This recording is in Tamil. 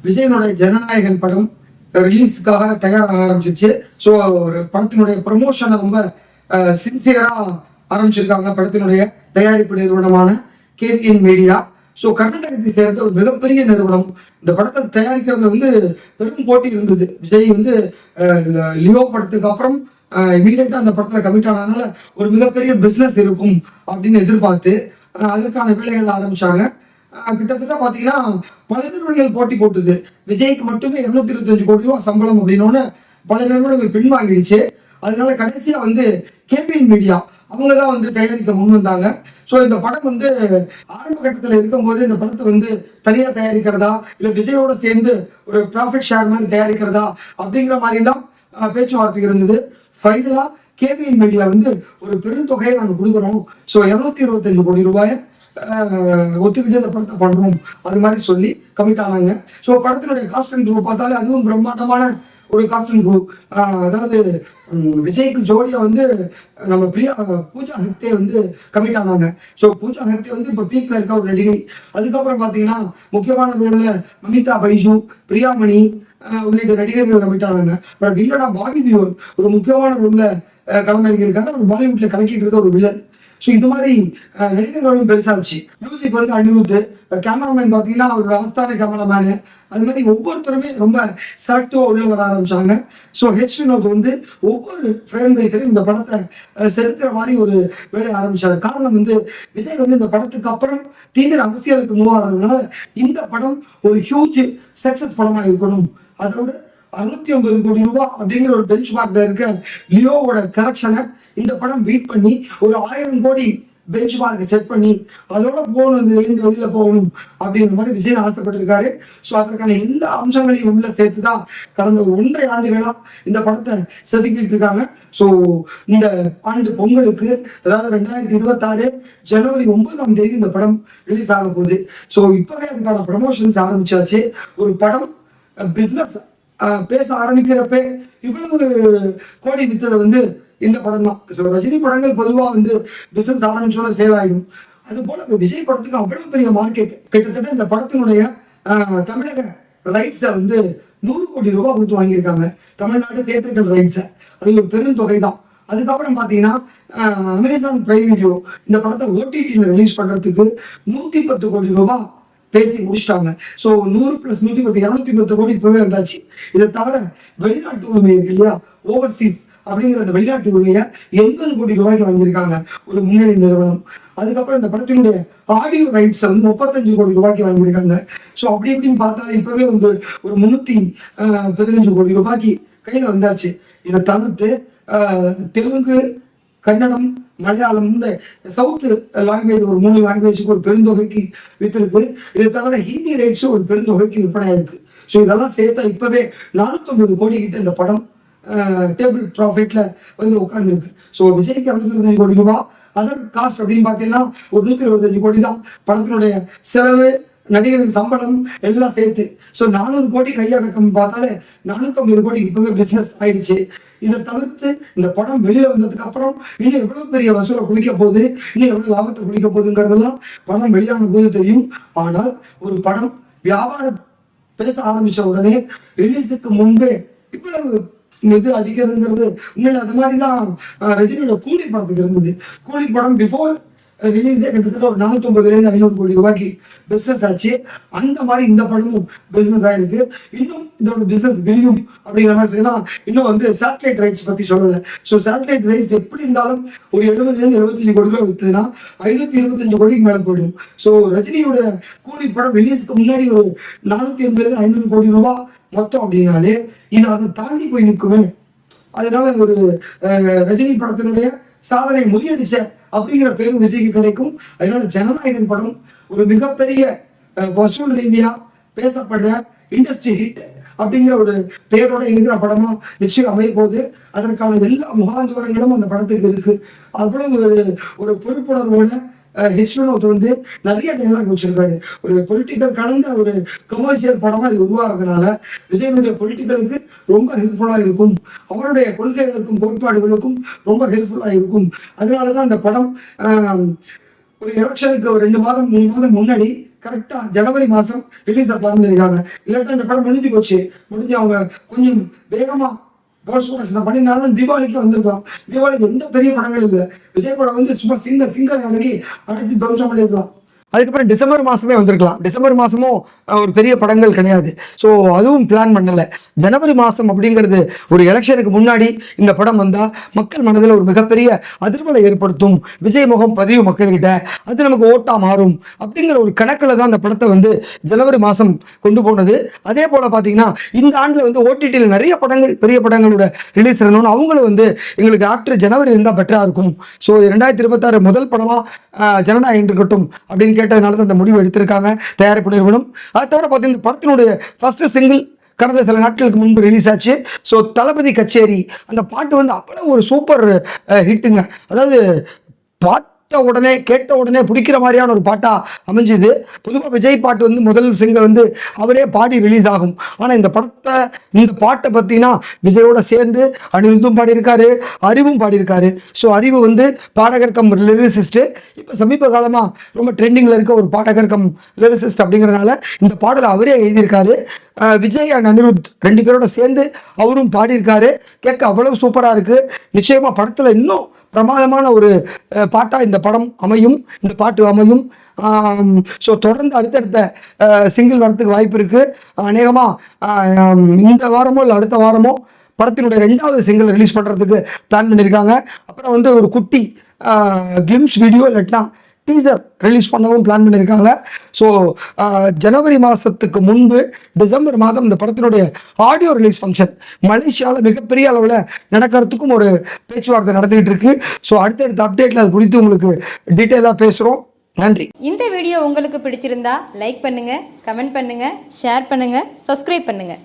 விஜயனுடைய ஜனநாயகன் படம் ரிலீஸுக்காக தயாராக ஆரம்பிச்சிருச்சு. ஸோ ஒரு படத்தினுடைய ப்ரமோஷனை ரொம்ப சின்சியராக ஆரம்பிச்சிருக்காங்க படத்தினுடைய தயாரிப்பு நிறுவனமான கேவிஎன் மீடியா. ஸோ கர்நாடகத்தை சேர்ந்த ஒரு மிகப்பெரிய நிறுவனம். இந்த படத்தை தயாரிக்கிறதுல வந்து பெரும் போட்டி இருந்தது. விஜய் வந்து லியோ படத்துக்கு அப்புறம் இமீடியட்டாக அந்த படத்தில் கமிட் ஆனதுனால ஒரு மிகப்பெரிய பிஸ்னஸ் இருக்கும் அப்படின்னு எதிர்பார்த்து அதற்கான வேலைகள் ஆரம்பிச்சாங்க. கிட்டத்தட்ட பார்த்தீங்கன்னா பல நிறுவனங்கள் போட்டி போட்டுது. விஜய்க்கு மட்டுமே 225 கோடி ரூபா சம்பளம் அப்படின்னோன்னு பல நிறுவனங்கள் பின்வாங்கிடுச்சு. அதனால கடைசியாக வந்து கேபிஎன் மீடியா அவங்க தான் வந்து தயாரிக்க முன் வந்தாங்க. ஸோ இந்த படம் வந்து ஆரம்ப கட்டத்தில் இருக்கும்போது இந்த படத்தை வந்து தனியாக தயாரிக்கிறதா இல்லை விஜயோட சேர்ந்து ஒரு ப்ராஃபிட் ஷேர் மாதிரி தயாரிக்கிறதா அப்படிங்கிற மாதிரிலாம் பேச்சுவார்த்தை இருந்தது. ஃபைனலாக கேபிஎன் மீடியா வந்து ஒரு பெருந்தொகையை நாங்கள் கொடுக்குறோம், ஸோ 225 கோடி ரூபாயை ஒத்துக்கிட்டு இந்த படத்தை பண்ணுறோம் அது மாதிரி சொல்லி கமிட் ஆனாங்க. ஸோ படத்தினுடைய காஸ்ட் அண்ட் குரூப் பார்த்தாலே அதுவும் பிரம்மாண்டமான ஒரு காஸ்ட் அண்ட் குரூப். அதாவது விஜய்க்கு ஜோடியா வந்து நம்ம பூஜா ஹெக்டே வந்து கமிட் ஆனாங்க. ஸோ பூஜா ஹெக்டே வந்து இப்போ பீக்ல இருக்க ஒரு நடிகை. அதுக்கப்புறம் பார்த்தீங்கன்னா முக்கியமான ரோல்ல மமிதா பைஜு, பிரியாமணி உள்ளிட்ட நடிகர்கள் கமிட் ஆனாங்க. பட் வில்லனா பாபி தியோல் ஒரு முக்கியமான ரோல்ல களமிறங்கியிருக்காங்க. ஒரு பாலிவுட்ல கலக்கிட்டு இருக்க ஒரு வில்லன். ஸோ இந்த மாதிரி நடிகர்களும் பெருசாச்சு. மியூசிக் வந்து அனிருத், கேமராமேன் பார்த்தீங்கன்னா அவரோட ஆஸ்தான கேமராமேனு, அது மாதிரி ஒவ்வொருத்தருமே ரொம்ப செலக்டிவா உள்ள வர ஆரம்பிச்சாங்க. ஸோ ஹெச் வினோத் வந்து ஒவ்வொரு ஃப்ரேம் பை ஃப்ரேம் இந்த படத்தை செலுத்துற மாதிரி ஒரு வேலையை ஆரம்பிச்சாரு. காரணம் வந்து விஜய் வந்து இந்த படத்துக்கு அப்புறம் தீவிர அரசியலுக்கு மூவ் ஆகிறதுனால இந்த படம் ஒரு ஹியூஜ் சக்சஸ் படமா இருக்கணும். அதோட 650 கோடி ரூபாய் அப்படிங்கிற ஒரு பெஞ்ச் மார்க்ல இருக்க லியோவோட கலெக்ஷனை இந்த படம் பீட் பண்ணி ஒரு 1000 கோடி பெஞ்ச் மார்க் செட் பண்ணி அதோட போகணும், வெளியில போகணும் அப்படிங்கிற மாதிரி விஜய் ஆசைப்பட்டிருக்காரு. ஸோ அதற்கான எல்லா அம்சங்களையும் உள்ள சேர்த்து தான் கடந்த 1.5 ஆண்டுகளா இந்த படத்தை செதுக்கிட்டு இருக்காங்க. ஸோ இந்த ஆண்டு பொங்கலுக்கு, அதாவது 2026 ஜனவரி 9ஆம் தேதி இந்த படம் ரிலீஸ் ஆக போகுது. ஸோ இப்பவே அதுக்கான ப்ரமோஷன்ஸ் ஆரம்பிச்சாச்சு. ஒரு படம் பிஸ்னஸ் பேச ஆரம்பிக்கிறப்ப இவ்வளவு கோடி வித்தது வந்து இந்த படம் தான். ரஜினி படங்கள் பொதுவாக வந்து பிசினஸ் ஆரம்பிச்சோட சேவ் ஆகிடும். அது போல விஜய் படத்துக்கு அவ்வளவு பெரிய மார்க்கெட். கிட்டத்தட்ட இந்த படத்தினுடைய தமிழக ரைட்ஸை வந்து 100 கோடி ரூபாய் கொடுத்து வாங்கியிருக்காங்க. தமிழ்நாடு தியேட்டர்கள் ரைட்ஸை, அது ஒரு பெருந்தொகை தான். அதுக்கப்புறம் பார்த்தீங்கன்னா அமேசான் பிரைம் வீடியோ இந்த படத்தை ஓடிடியில் ரிலீஸ் பண்ணுறதுக்கு 110 கோடி ரூபாய் பேசி முடிச்சிட்டாங்க. ஸோ 100 + 110 210 கோடி இப்பவே வந்தாச்சு. இதை தவிர வெளிநாட்டு உரிமை இருக்கு இல்லையா, ஓவர்சீஸ் அப்படிங்கிற அந்த வெளிநாட்டு உரிமையை 80 கோடி ரூபாய்க்கு வாங்கியிருக்காங்க ஒரு முன்னணி நிறுவனம். அதுக்கப்புறம் இந்த படத்தினுடைய ஆடியோ ரைட்ஸை வந்து 35 கோடி ரூபாய்க்கு வாங்கியிருக்காங்க. ஸோ அப்படி இப்படின்னு பார்த்தாலும் இப்பவே வந்து ஒரு 315 கோடி ரூபாய்க்கு கையில் வந்தாச்சு. இதை தவிர்த்து தெலுங்கு, கன்னடம், மலையாளம், இந்த சவுத் லாங்குவேஜ் ஒரு 3 லாங்குவேஜுக்கு ஒரு பெருந்தொகைக்கு வித்திருக்கு. இதை தவிர ஹிந்தி ரைட்ஸும் ஒரு பெருந்தொகைக்கு விற்பனை இருக்கு. ஸோ இதெல்லாம் சேர்த்தா இப்பவே 450 கோடி கிட்ட இந்த படம் டேபிள் ப்ராஃபிட்ல வந்து உட்கார்ந்துருக்கு. ஸோ விஜய்க்கு 225 கோடி ரூபாய், அதர் காஸ்ட் அப்படின்னு பார்த்தீங்கன்னா ஒரு 125 கோடி தான் படத்தினுடைய செலவு, நடிகர்கள் சம்பளம் எல்லாம் சேர்த்து. ஸோ 400 கோடி கையடக்கம் பார்த்தாலே 450 கோடி இப்பவே பிசினஸ் ஆயிடுச்சு. இதை தவிர்த்து இந்த படம் வெளியில வந்ததுக்கு அப்புறம் இன்னும் எவ்வளவு பெரிய வசூலை குடிக்க போகுது, இன்னும் எவ்வளவு லாபத்தை குடிக்க போகுதுங்கிறதெல்லாம் படம் வெளியான போது தெரியும். ஆனால் ஒரு படம் வியாபாரம் பேச ஆரம்பிச்ச உடனே ரிலீஸுக்கு முன்பே இவ்வளவு இது அடிக்கிறதுங்கிறது உண்மையில அது மாதிரிதான் ரஜினியோட கூலி படத்துக்கு இருந்தது. கூலி படம் பிஃபோர் ரிலீஸ்லேயே கிட்டத்தட்ட ஒரு 450 500 கோடி ரூபாய்க்கு பிஸ்னஸ் ஆச்சு. அந்த மாதிரி இந்த படமும் பிஸ்னஸ் ஆயிருக்கு. இன்னும் இதோட பிஸ்னஸ் விரியும் அப்படிங்கிற மாதிரி. இன்னும் வந்து சேட்டலைட் ரைட்ஸ் பத்தி சொல்லலை. ஸோ சேட்டலைட் ரைட்ஸ் எப்படி இருந்தாலும் ஒரு 70-75 கோடி ரூபாய் வித்துதுன்னா 525 கோடிக்கு மேலே போயிடும். ஸோ ரஜினியோட கூலி படம் ரிலீஸுக்கு முன்னாடி ஒரு 480-500 கோடி ரூபாய் மொத்தம் அப்படின்னாலே இது அதை தாண்டி போய் நிற்குமே. அதனால ஒரு ரஜினி படத்தினுடைய சாதனை முறியடிச்ச அப்படிங்கிற பேரும் விஜய்க்கு கிடைக்கும். அதனால ஜனநாயகன் படம் ஒரு மிகப்பெரிய வசூல் ரீதியா பேசப்படுற இண்டஸ்ட்ரி ஹிட் அப்படிங்கிற ஒரு பேரோட இருக்கிற படமா நிச்சயம் அமைய போகுது. அதற்கான எல்லா முகாந்தரங்களும் அந்த படத்துக்கு இருக்கு. அவ்வளவு ஒரு பொறுப்புணர்வோட ஹெச் வினோத் வந்து நிறைய டைலாக் வச்சிருக்காரு. ஒரு பொலிட்டிக்கல் கலந்த ஒரு கமர்ஷியல் படமா இது உருவாகிறதுனால விஜயனுடைய பொலிட்டிக்கலுக்கு ரொம்ப ஹெல்ப்ஃபுல்லா இருக்கும், அவருடைய கொள்கைகளுக்கும் கோட்பாடுகளுக்கும் ரொம்ப ஹெல்ப்ஃபுல்லா இருக்கும். அதனாலதான் அந்த படம் ஒரு எலெக்ஷனுக்கு ஒரு 2 மாதம் 3 மாதம் முன்னாடி கரெக்டாக ஜனவரி மாதம் ரிலீஸ் பிளான் பண்ணியிருக்காங்க. இல்லாட்டா இந்த படம் முடிஞ்சு அவங்க கொஞ்சம் வேகமாக போஸ்ட் ப்ரொடக்ஷன் பண்ணியிருந்தாலும் தீபாவளிக்கு வந்திருக்கலாம். தீபாவளிக்கு எந்த பெரிய படங்கள் இல்லை. விஜய் படம் வந்து சும்மா சிங்கிள் அன்னைக்கு அடித்து தம்சம் பண்ணியிருக்கலாம். அதுக்கப்புறம் டிசம்பர் மாதமே வந்திருக்கலாம். டிசம்பர் மாதமும் ஒரு பெரிய படங்கள் கிடையாது. ஸோ அதுவும் பிளான் பண்ணலை. ஜனவரி மாதம் அப்படிங்கிறது ஒரு எலெக்ஷனுக்கு முன்னாடி இந்த படம் வந்தால் மக்கள் மனதில் ஒரு மிகப்பெரிய அதிர்வலை ஏற்படுத்தும். விஜய் முகம் பதிவு மக்கள்கிட்ட அது நமக்கு ஓட்டாக மாறும் அப்படிங்கிற ஒரு கணக்கில் தான் அந்த படத்தை வந்து ஜனவரி மாதம் கொண்டு போனது. அதே போல் பார்த்தீங்கன்னா இந்த ஆண்டில் வந்து ஓடிடியில் நிறைய படங்கள் பெரிய படங்களோட ரிலீஸ் இருந்தோன்னு அவங்களும் வந்து எங்களுக்கு ஆஃப்டர் ஜனவரி இருந்தால் பெட்டராக இருக்கும். ஸோ 2026 முதல் படமாக ஜனநாயகம் இருக்கட்டும் அப்படின்னு கேட்டதுனால தான் அந்த முடிவு எடுத்திருக்காங்க தயாரிப்பு நிறுவனம். அது தவிர பார்த்தீங்கன்னா இந்த படத்தினுடைய ஃபர்ஸ்ட் சிங்கிள் கடந்த சில நாட்களுக்கு முன்பு ரிலீஸ் ஆச்சு. ஸோ தளபதி கச்சேரி அந்த பாட்டு வந்து அவ்வளோ ஒரு சூப்பர் ஹிட்டுங்க. அதாவது உடனே கேட்ட உடனே பிடிக்கிற மாதிரியான ஒரு பாட்டா அமைஞ்சுது. பொதுவாக விஜய் பாட்டு வந்து முதல் சிங்கர் வந்து அவரே பாடி ரிலீஸ் ஆகும். ஆனால் இந்த பாட்டை பார்த்தீங்கன்னா விஜயோட சேர்ந்து அனிருத்தும் பாடியிருக்காரு, அறிவும் பாடியிருக்காரு. ஸோ அறிவு வந்து பாடகர் கம் லிரிசிஸ்ட். இப்போ சமீப காலமாக ரொம்ப ட்ரெண்டிங்கில் இருக்க ஒரு பாடகர் கம் லிரிசிஸ்ட் அப்படிங்கிறதுனால இந்த பாடலை அவரே எழுதியிருக்காரு. விஜய் அண்ட் அனிருத் 2 பேரோட சேர்ந்து அவரும் பாடியிருக்காரு. கேட்க அவ்வளவு சூப்பராக இருக்குது. நிச்சயமாக படத்தில் இன்னும் பிரமாதமான ஒரு பாட்டாக இந்த படம் அமையும், இந்த பாட்டு அமையும். ஸோ தொடர்ந்து அடுத்தடுத்த சிங்கிள் வரத்துக்கு வாய்ப்பு இருக்குது. அநேகமாக இந்த வாரமோ இல்லை அடுத்த வாரமோ படத்தினுடைய 2வது சிங்கிள் ரிலீஸ் பண்ணுறதுக்கு பிளான் பண்ணியிருக்காங்க. அப்புறம் வந்து ஒரு குட்டி கிளிம்ஸ் வீடியோ இல்லாட்டினா டீசர் ரிலீஸ் பண்ணவும் பிளான் பண்ணியிருக்காங்க. ஸோ ஜனவரி மாதத்துக்கு முன்பு டிசம்பர் மாதம் இந்த படத்தினுடைய ஆடியோ ரிலீஸ் ஃபங்க்ஷன் மலேசியாவில் மிகப்பெரிய அளவில் நடக்கிறதுக்கும் ஒரு பேச்சுவார்த்தை நடந்துகிட்டு இருக்கு. ஸோ அடுத்தடுத்த அப்டேட்டில் அது குறித்து உங்களுக்கு டீட்டெயிலாக பேசுகிறோம். நன்றி. இந்த வீடியோ உங்களுக்கு பிடிச்சிருந்தா லைக் பண்ணுங்கள், கமெண்ட் பண்ணுங்கள், ஷேர் பண்ணுங்கள், சப்ஸ்கிரைப் பண்ணுங்கள்.